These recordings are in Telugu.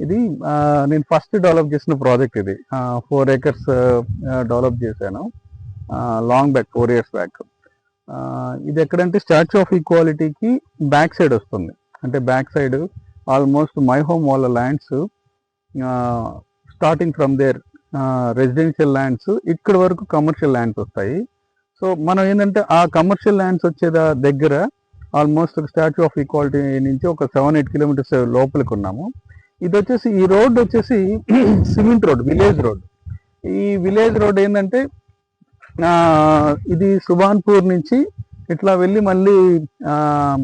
ఇది నేను ఫస్ట్ డెవలప్ చేసిన ప్రాజెక్ట్ ఇది. 4 acres డెవలప్ చేశాను లాంగ్ బ్యాక్ 4 years బ్యాక్. ఇది ఎక్కడంటే స్టాచ్యూ ఆఫ్ ఈక్వాలిటీకి బ్యాక్ సైడ్ వస్తుంది. అంటే back side almost my home వాళ్ళ lands starting from there residential lands ఇక్కడ వరకు కమర్షియల్ ల్యాండ్స్ వస్తాయి. సో మనం ఏంటంటే ఆ కమర్షియల్ ల్యాండ్స్ వచ్చేదా దగ్గర ఆల్మోస్ట్ స్టాచ్యూ ఆఫ్ ఈక్వాలిటీ నుంచి ఒక 7-8 kilometers లోపలికి ఉన్నాము. ఇది వచ్చేసి ఈ రోడ్ వచ్చేసి సిమెంట్ రోడ్, విలేజ్ రోడ్. ఈ విలేజ్ రోడ్ ఏంటంటే ఇది సుభాన్పూర్ నుంచి ఇట్లా వెళ్ళి మళ్ళీ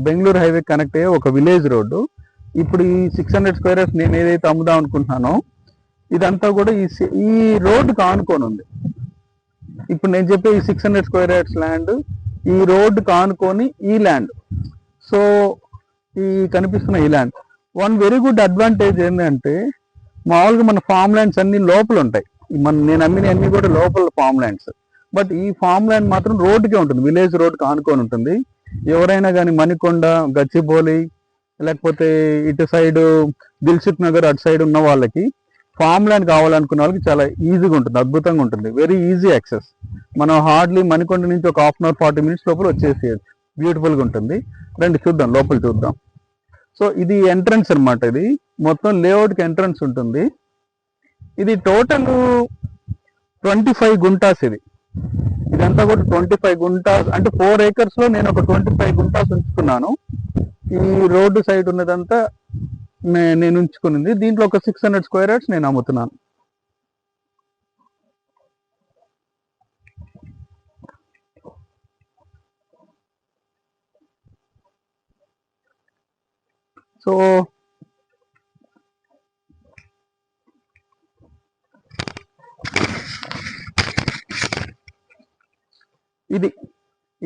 బెంగళూరు హైవే కనెక్ట్ అయ్యే ఒక విలేజ్ రోడ్డు. ఇప్పుడు ఈ 600 square acres నేను ఏదైతే అమ్ముదాం అనుకుంటున్నానో ఇదంతా కూడా ఈ రోడ్డుకి ఆనుకొని ఉంది. ఇప్పుడు నేను చెప్పే ఈ 600 square acres ల్యాండ్ ఈ రోడ్డుకి ఆనుకొని ఈ ల్యాండ్. సో ఈ కనిపిస్తున్న ఈ land one very good advantage ఏంటంటే మామూలుగా మన ఫామ్ ల్యాండ్స్ అన్ని లోపల ఉంటాయి. నేను అమ్మిన అన్ని కూడా లోపల ఫామ్ ల్యాండ్స్. బట్ ఈ ఫామ్ ల్యాండ్ మాత్రం రోడ్డుకే ఉంటుంది, విలేజ్ రోడ్కి ఆనుకొని ఉంటుంది. ఎవరైనా కానీ మణికొండ, గచ్చిబౌలి లేకపోతే ఇటు సైడ్ దిల్సుఖ్ నగర్ అటు సైడ్ ఉన్న వాళ్ళకి ఫామ్ ల్యాండ్ కావాలనుకున్న వాళ్ళకి చాలా ఈజీగా ఉంటుంది, అద్భుతంగా ఉంటుంది. Very easy access. మనం హార్డ్లీ మణికొండ నుంచి ఒక 1/2 hour 40 minutes లోపల వచ్చేసేయచ్చు. బ్యూటిఫుల్గా ఉంటుంది. రండి చూద్దాం, లోపల చూద్దాం. సో ఇది ఎంట్రన్స్ అనమాట. ఇది మొత్తం లేఅవుట్కి ఎంట్రన్స్ ఉంటుంది. ఇది టోటల్ 25 గుంటాస్. ఇదంతా కూడా 25 గుంటాస్ అంటే 4 acres లో నేను ఒక 25 గుంటాస్ ఉంచుకున్నాను. ఈ రోడ్డు సైడ్ ఉన్నదంతా నేను ఉంచుకున్నది. దీంట్లో ఒక 600 square acres నేను అమ్ముతున్నాను. సో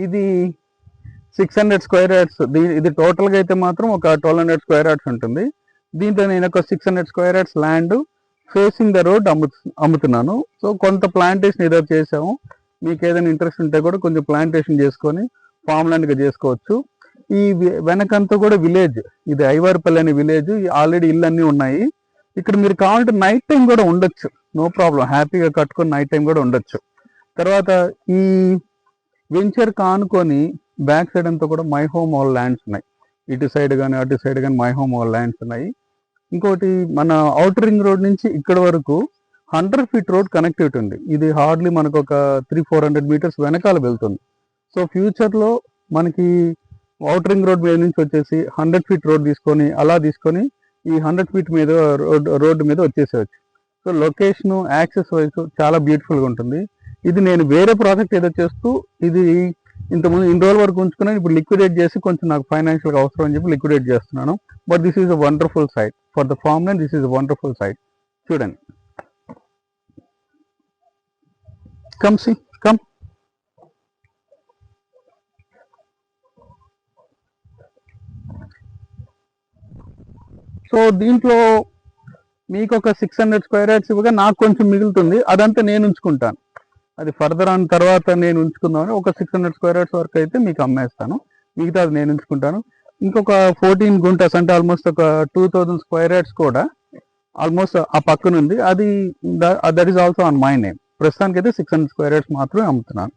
ఇది 600 square acres. ఇది టోటల్గా అయితే మాత్రం ఒక 1200 square acres ఉంటుంది. దీంట్లో నేను ఒక 600 square acres land facing the road అమ్ముతున్నాను. సో కొంత ప్లాంటేషన్ ఏదో చేసాము. మీకు ఏదైనా ఇంట్రెస్ట్ ఉంటే కూడా కొంచెం ప్లాంటేషన్ చేసుకొని ఫామ్ ల్యాండ్గా చేసుకోవచ్చు. ఈ వెనకంతా కూడా విలేజ్. ఇది ఐవారిపల్లి అనే విలేజ్. ఆల్రెడీ ఇల్లు అన్నీ ఉన్నాయి. ఇక్కడ మీరు కావాలంటే నైట్ టైం కూడా ఉండొచ్చు, నో ప్రాబ్లం. హ్యాపీగా కట్టుకొని నైట్ టైం కూడా ఉండొచ్చు. తర్వాత ఈ వెంచర్ కానుకొని బ్యాక్ సైడ్ అంతా కూడా మై హోమ్ ఆల్ ల్యాండ్స్ ఉన్నాయి. ఇటు సైడ్ కానీ అటు సైడ్ కానీ మై హోమ్ ఆల్ ల్యాండ్స్ ఉన్నాయి. ఇంకోటి మన అవుటర్ రింగ్ రోడ్ నుంచి ఇక్కడ వరకు 100 feet రోడ్ కనెక్టివిటీ ఉంది. ఇది హార్డ్లీ మనకు ఒక 300-400 meters వెనకాల వెళ్తుంది. సో ఫ్యూచర్లో మనకి అవుటర్ రింగ్ రోడ్ మీద నుంచి వచ్చేసి 100 feet రోడ్ తీసుకొని ఈ 100 feet మీద రోడ్డు మీద వచ్చేసేవచ్చు. సో లొకేషను యాక్సెస్ వైజ్ చాలా బ్యూటిఫుల్గా ఉంటుంది. ఇది నేను వేరే ప్రాజెక్ట్ ఏదో చేస్తూ ఇది ఇంతకుముందు ఇన్ని రోజుల వరకు ఉంచుకున్నాను. ఇప్పుడు లిక్విడేట్ చేసి కొంచెం నాకు ఫైనాన్షియల్గా అవసరం అని చెప్పి లిక్విడేట్ చేస్తున్నాను. But this is a wonderful site for the farm land. This is a wonderful site. చూడండి, కమ్ సి కమ్. సో దీంట్లో మీకు ఒక 600 square acres ఇవ్వగా నాకు కొంచెం మిగులుతుంది. అదంతా నేను ఉంచుకుంటాను. అది ఫర్దర్ ఆన్ తర్వాత నేను ఉంచుకుందామని ఒక 600 square acres వరకు అయితే మీకు అమ్మేస్తాను. మిగతా అది నేను ఉంచుకుంటాను. ఇంకొక 14 గుంటాస్ అంటే ఆల్మోస్ట్ ఒక 2000 square acres కూడా ఆల్మోస్ట్ ఆ పక్కన ఉంది. అది that is also on my name. ప్రస్తుతానికి అయితే 600 square acres మాత్రమే అమ్ముతున్నాను.